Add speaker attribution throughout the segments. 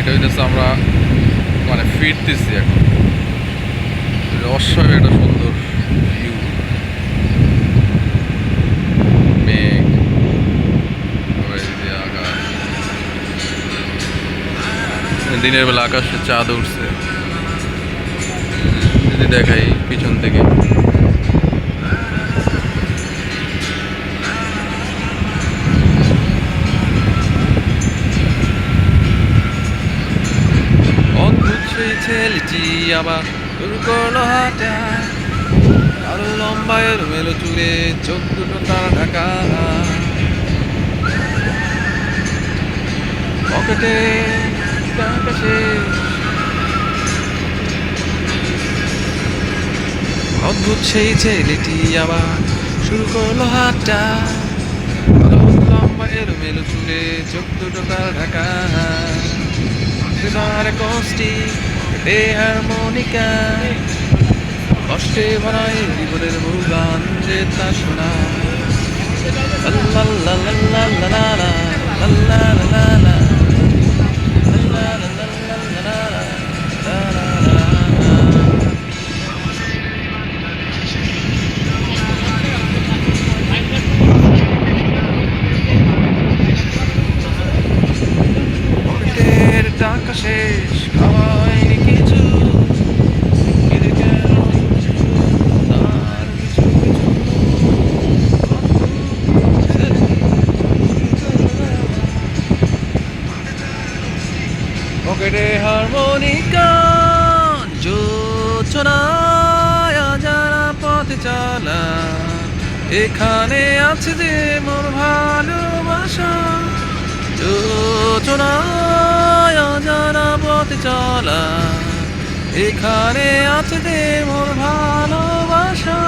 Speaker 1: এটা হইতেছে আমরা মানে ফিরতেছি এখন। অস্বাভাবিক একটা সুন্দর ভিউ, মেঘ, আবার এই যে আকাশ, দিনের বেলা আকাশে চাঁদ উঠছে যদি দেখাই পিছন থেকে। অদ্ভুত সেই ছেলেটি আবার শুরু করলো হাঁটা, আরো লম্বা এলোমেলো চুলে চোখ দুটো তারা ঢাকা, পকেটে টাকা শেষ। অদ্ভুত সেই ছেলেটি আবার শুরু করলো হাঁটা, আরো লম্বা এলোমেলো চুলে চোখ দুটো তারা ঢাকা, গিটারে কষ্টিক পেটে হারমোনিকা, কষ্টে ভরা এই বিপদের বহু গান যে তা শোনা। লা লা লা লা লা লা লা লা লা লা লা লা। পকেটের টাকা শেষ, খাওয়া হয়নি কিছু, খিদে গেল তার কিছু কিছু। পকেটে হারমোনিকা, যোচনায় যারা পথে চলা, এখানে আছে যে মোর ভালোবাসা। যোচনায় যারা পথে চলা, এখানে আছে যে মোর ভালোবাসা।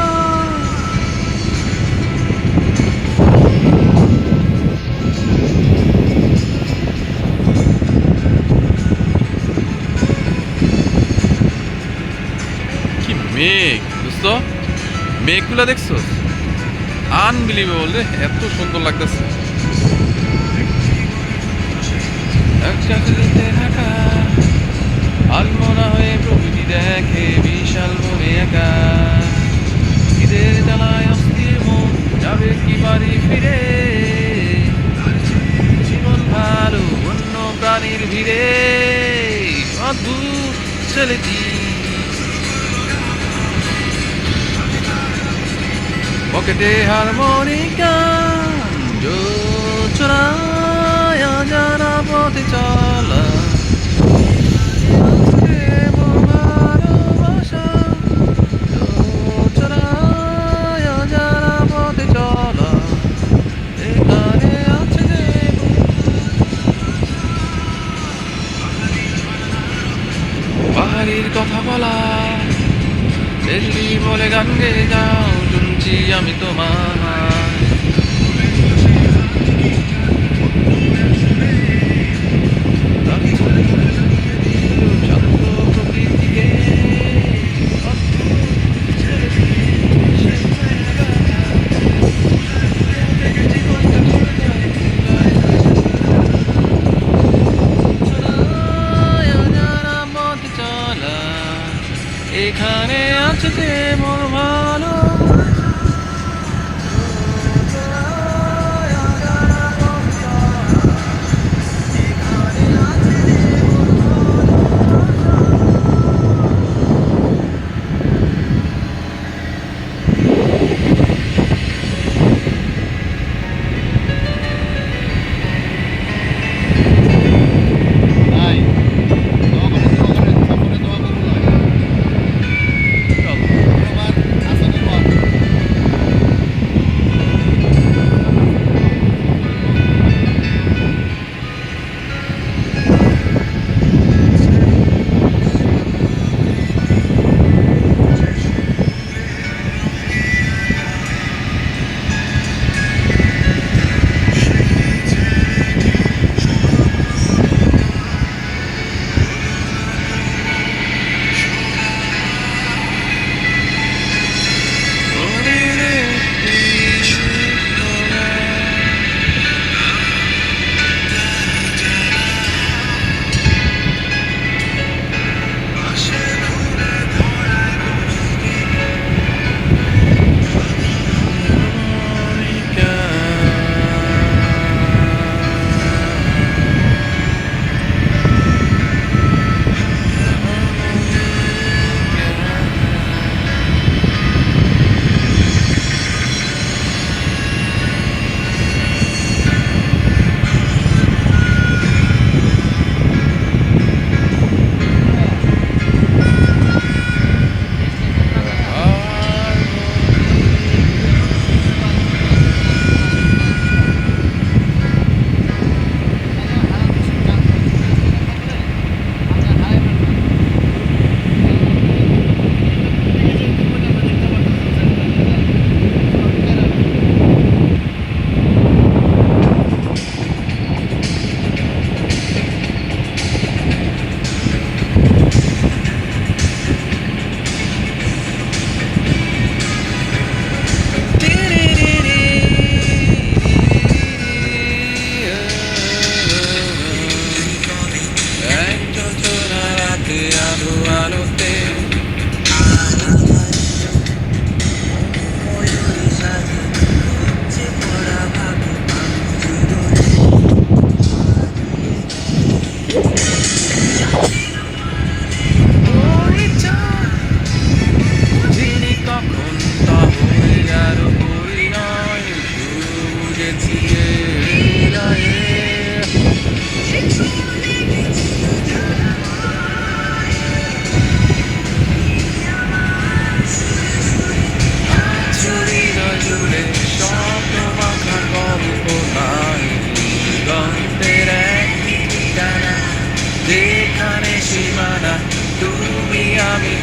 Speaker 1: কি মেঘ দোস্ত, মেঘগুলা দেখছো? আনবিলিভেবল রে, এত সুন্দর লাগতেছে। ঢাকা আলমোনা হয়ে প্রকৃতি দেখে বিশাল বনে একা, ঈদের জ্বালায় অস্থির মন যাবে কি বাড়ি ফিরে, জীবন ভালো অন্য প্রাণীর ভিড়ে। অদ্ভুত ছেলেটি পকেটে হারমোনিকা, যোচনায় যারা পথে চলা, ভালোবাসা। যোচনায় যারা পথে চলা, এখানে আছে যে পাহাড়ির কথা বলা, দিল্লি বলে গান গেয়ে যাও, শুনছি আমি তোমার। শান্ত প্রকৃতিকে যারা পথ চলা, এখানে আছে যে মোর ভালো।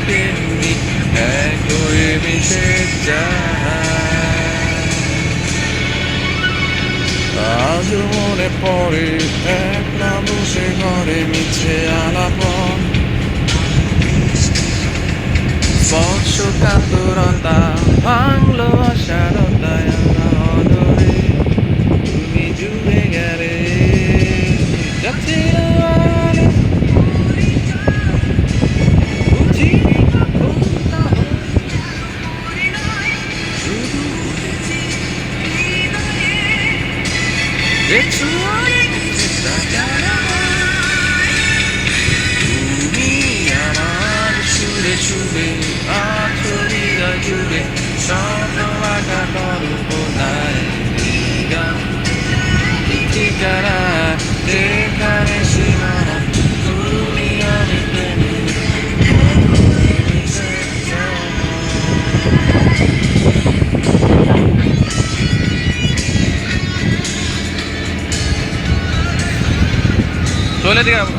Speaker 1: তেমনি এক হয়ে মিশে যায়। আজ মনে পড়ে একলা বসে ঘরে মিছে আলাপন, স্পর্শ কাতরতা ভাঙলো আশার অদরে, তুমি ডুবে গেলে যাচ্ছিল আলো, বুঝিনি কখন শুধু যে ছোঁয়ায় মুছে জানা, তুমি আমার সুরে সুরে আছো হৃদয় জুড়ে, স্বপ্ন আঁকা কল্পনায় গান ঠিকানা যেখানে সীমানা, তুমি আমি প্রেমে চলে দিকে